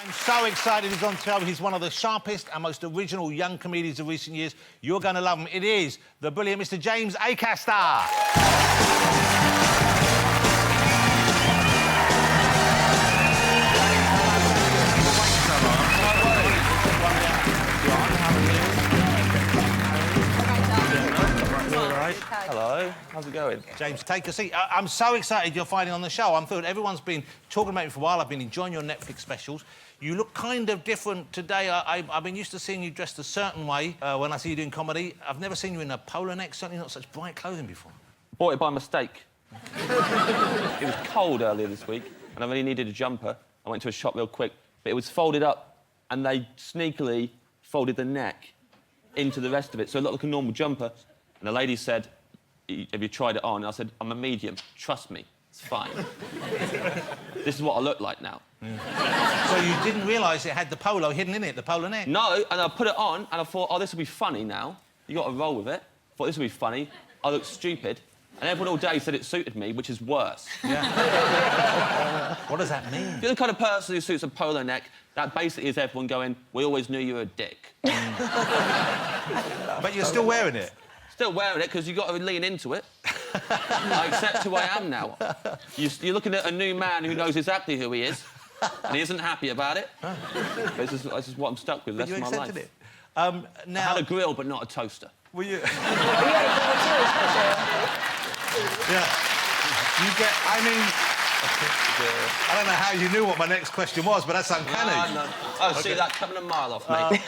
I'm so excited he's on show. He's one of the sharpest and most original young comedians of recent years. You're going to love him. It is the brilliant Mr. James Acaster. Hello, how's it going? James, take a seat. I'm so excited you're finally on the show. I'm thrilled. Everyone's been talking about you for a while. I've been enjoying your Netflix specials. You look kind of different today. I've been used to seeing you dressed a certain way when I see you doing comedy. I've never seen you in a polo neck, certainly not such bright clothing before. Bought it by mistake. It was cold earlier this week, and I really needed a jumper. I went to a shop real quick, but it was folded up, and they sneakily folded the neck into the rest of it, so it looked like a normal jumper. And the lady said, have you tried it on? And I said, I'm a medium. Trust me, it's fine. This is what I look like now. Yeah. So you didn't realise it had the polo hidden in it, the polo neck? No, and I put it on, and I thought, oh, this will be funny now. You got to roll with it. Thought this will be funny. I look stupid. And everyone all day said it suited me, which is worse. Yeah. What does that mean? You're the kind of person who suits a polo neck, that basically is everyone going, we always knew you were a dick. But you're still wearing it? Still wearing it, because you've got to lean into it. I accept who I am now. You're looking at a new man who knows exactly who he is, and he isn't happy about it. But this is what I'm stuck with the rest of my life. It? Now... I had a grill, but not a toaster. Were you... Yeah. You get... I mean... I don't know how you knew what my next question was, but that's uncanny. No. Oh, okay. See that coming a mile off, mate.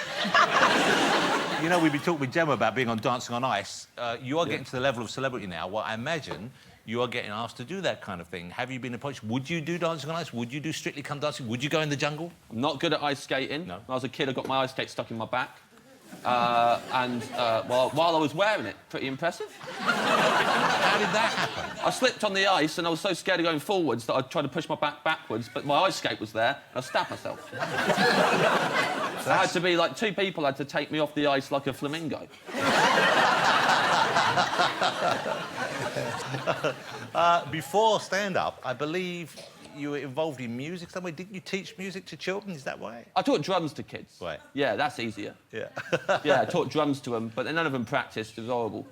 You know, we've been talking with Gemma about being on Dancing on Ice. You are getting to the level of celebrity now. Well, I imagine you are getting asked to do that kind of thing. Have you been approached? Would you do Dancing on Ice? Would you do Strictly Come Dancing? Would you go in the jungle? I'm not good at ice skating. No. When I was a kid, I got my ice skate stuck in my back. While I was wearing it, pretty impressive. How did that happen? I slipped on the ice and I was so scared of going forwards that I tried to push my back backwards, but my ice skate was there and I stabbed myself. So I had to be like, two people had to take me off the ice like a flamingo. Before stand-up, I believe you were involved in music somewhere. Didn't you teach music to children? Is that right? I taught drums to kids. Right. Yeah, that's easier. Yeah. Yeah, I taught drums to them, but none of them practiced. It was horrible.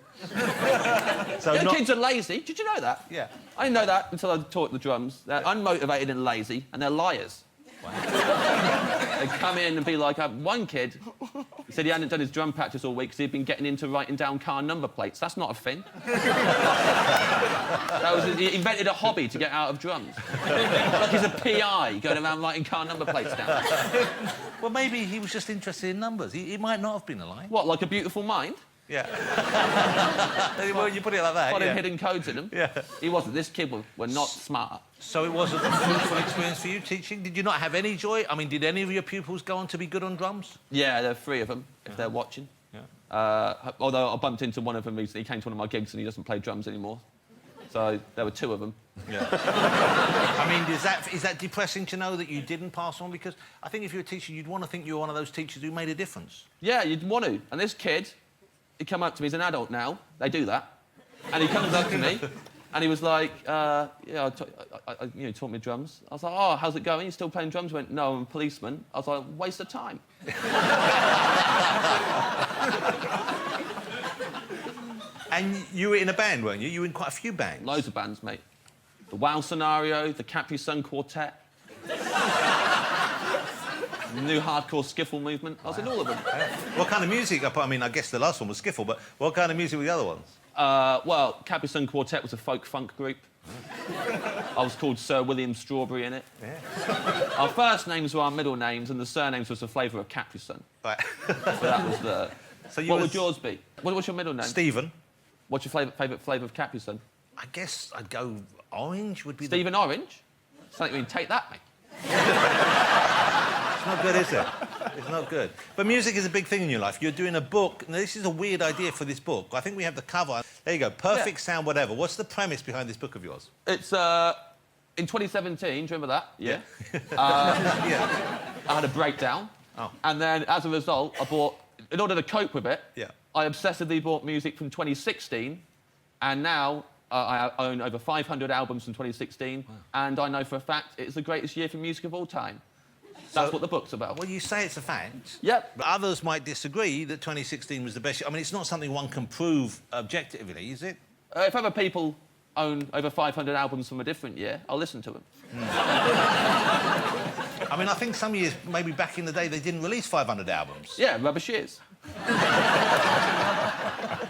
So kids are lazy. Did you know that? Yeah. I didn't know that until I taught the drums. They're unmotivated and lazy, and they're liars. Wow. They come in and be like, one kid, he said he hadn't done his drum practice all week because he'd been getting into writing down car number plates. That's not a thing. He invented a hobby to get out of drums. Like he's a PI going around writing car number plates down. Well, maybe he was just interested in numbers. He might not have been alive. What, like A Beautiful Mind? Yeah. Well, you put it like that, Got hidden codes in him. Yeah. He wasn't. This kid were not smart. So it wasn't a fruitful experience for you, teaching? Did you not have any joy? I mean, did any of your pupils go on to be good on drums? Yeah, there are 3 of them, if they're watching. Yeah. Although I bumped into one of them recently. He came to one of my gigs and he doesn't play drums anymore. So there were 2 of them. Yeah. I mean, is that depressing to know that you didn't pass on? Because I think if you're a teacher, you'd want to think you were one of those teachers who made a difference. Yeah, you'd want to. And this kid, he come up to me, he's an adult now, they do that. And he comes up to me and he was like, you taught me drums. I was like, oh, how's it going? You still playing drums? He went, no, I'm a policeman. I was like, waste of time. And you were in a band, weren't you? You were in quite a few bands. Loads of bands, mate. The Wow Scenario, the Capri Sun Quartet. The new hardcore skiffle movement. I was in all of them. What kind of music? I mean, I guess the last one was skiffle, but what kind of music were the other ones? Well, Capri Sun Quartet was a folk-funk group. I was called Sir William Strawberry in it. Yeah. Our first names were our middle names, and the surnames was the flavour of Capri Sun. Right. So that was the... So what would yours be? What's your middle name? Stephen. What's your favourite flavour of Capri Sun? I guess I'd go orange would be Stephen Orange? Something we can take that, mate. It's not good, is it? It's not good. But music is a big thing in your life. You're doing a book. Now, this is a weird idea for this book. I think we have the cover. There you go. Perfect Sound Whatever. What's the premise behind this book of yours? It's, in 2017, do you remember that? Yeah. Yeah. I had a breakdown. Oh. And then, as a result, I bought... In order to cope with it, I obsessively bought music from 2016, and now I own over 500 albums from 2016, and I know for a fact it's the greatest year for music of all time. That's what the book's about. Well, you say it's a fact. Yep. But others might disagree that 2016 was the best year. I mean, it's not something one can prove objectively, is it? If other people own over 500 albums from a different year, I'll listen to them. I mean, I think some years, maybe back in the day, they didn't release 500 albums. Yeah, rubbish years.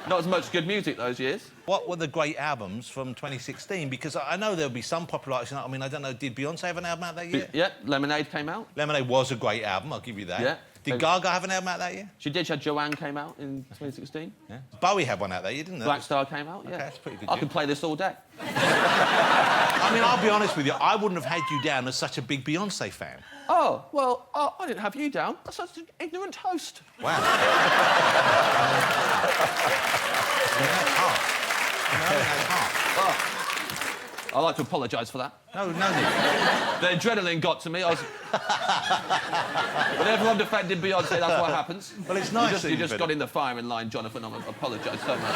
Not as much good music those years. What were the great albums from 2016? Because I know there'll be some popular artists. I mean, I don't know, did Beyonce have an album out that year? Yeah, Lemonade came out. Lemonade was a great album, I'll give you that. Yeah. Did Gaga have an album out that year? She did. She had Joanne came out in 2016. Yeah. Bowie had one out that year, didn't they? Black Star came out, yeah. Okay, that's pretty good. I could play this all day. I mean, I'll be honest with you, I wouldn't have had you down as such a big Beyonce fan. Oh, well, I didn't have you down. That's such an ignorant host. Wow. That's harsh. That's harsh. Oh. I'd like to apologise for that. No need. The adrenaline got to me. Whenever I'm defending Beyonce, that's what happens. Well, it's nice. You just got in the firing line, Jonathan. I apologise so much.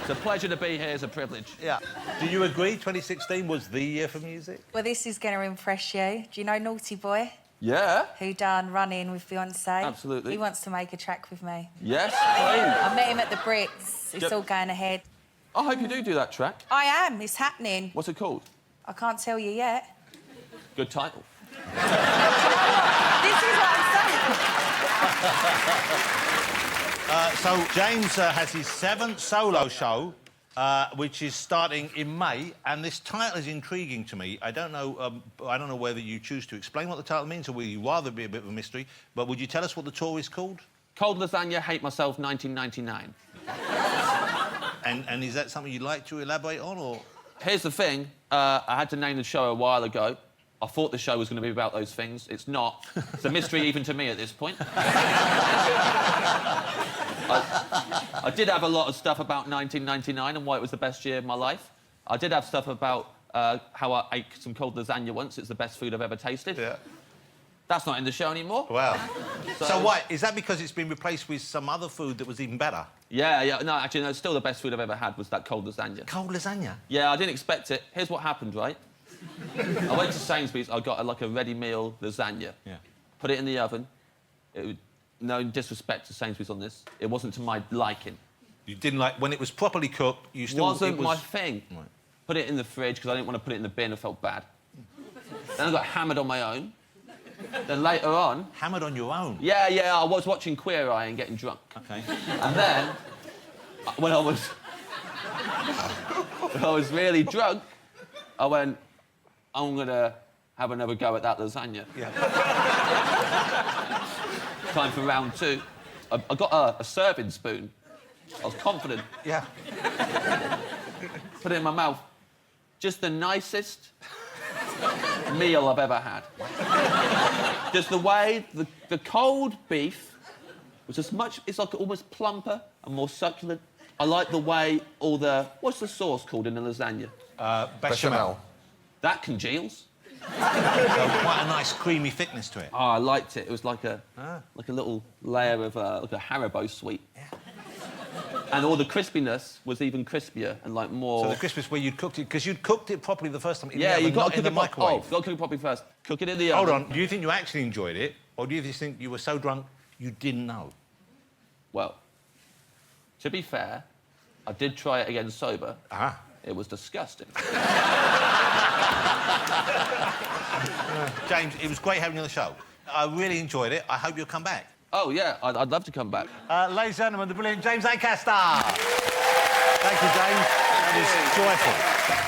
It's a pleasure to be here. It's a privilege. Yeah. Do you agree 2016 was the year for music? Well, this is going to impress you. Do you know Naughty Boy? Yeah. Who done Running with Beyonce? Absolutely. He wants to make a track with me. Yes, please. I met him at the Brits. It's all going ahead. I hope you do that track. I am. It's happening. What's it called? I can't tell you yet. Good title. This is what I'm saying. So James has his 7th solo show, which is starting in May, and this title is intriguing to me. I don't know whether you choose to explain what the title means, or will you rather be a bit of a mystery? But would you tell us what the tour is called? Cold Lasagna, Hate Myself, 1999. And is that something you'd like to elaborate on, or...? Here's the thing. I had to name the show a while ago. I thought the show was going to be about those things. It's not. It's a mystery even to me at this point. I did have a lot of stuff about 1999 and why it was the best year of my life. I did have stuff about how I ate some cold lasagna once. It's the best food I've ever tasted. Yeah. That's not in the show anymore. Wow. So what? Is that because it's been replaced with some other food that was even better? Yeah. No, actually, no, still the best food I've ever had was that cold lasagna. Cold lasagna? Yeah, I didn't expect it. Here's what happened, right? I went to Sainsbury's. I got like a ready meal lasagna. Yeah. Put it in the oven. No disrespect to Sainsbury's on this. It wasn't to my liking. You didn't like... When it was properly cooked, you still... Wasn't my thing. Right. Put it in the fridge because I didn't want to put it in the bin. I felt bad. Then I got hammered on my own. Then later on... Hammered on your own? Yeah, I was watching Queer Eye and getting drunk. OK. And then, when I was really drunk, I went, I'm going to have another go at that lasagna. Yeah. Time for round 2. I got a serving spoon. I was confident. Yeah. Put it in my mouth. Just the nicest meal I've ever had. Just the way the cold beef was as much... It's like almost plumper and more succulent. I like the way all the... What's the sauce called in a lasagna? Bechamel. That congeals. So quite a nice creamy thickness to it. Oh, I liked it. It was like a little layer of like a Haribo sweet. Yeah. And all the crispiness was even crispier and like more... So the crispness where you'd cooked it... Because you'd cooked it properly the first time in the Yeah, oven, you've got not to in cook the it microwave. Got to cook it properly first. Cook it in the Hold oven. on. Do you think you actually enjoyed it, or do you just think you were so drunk you didn't know? Well, to be fair, I did try it again sober. Ah. It was disgusting. James, it was great having you on the show. I really enjoyed it. I hope you'll come back. Oh, yeah, I'd love to come back. Ladies and gentlemen, the brilliant James Acaster. Thank you, James. That was joyful.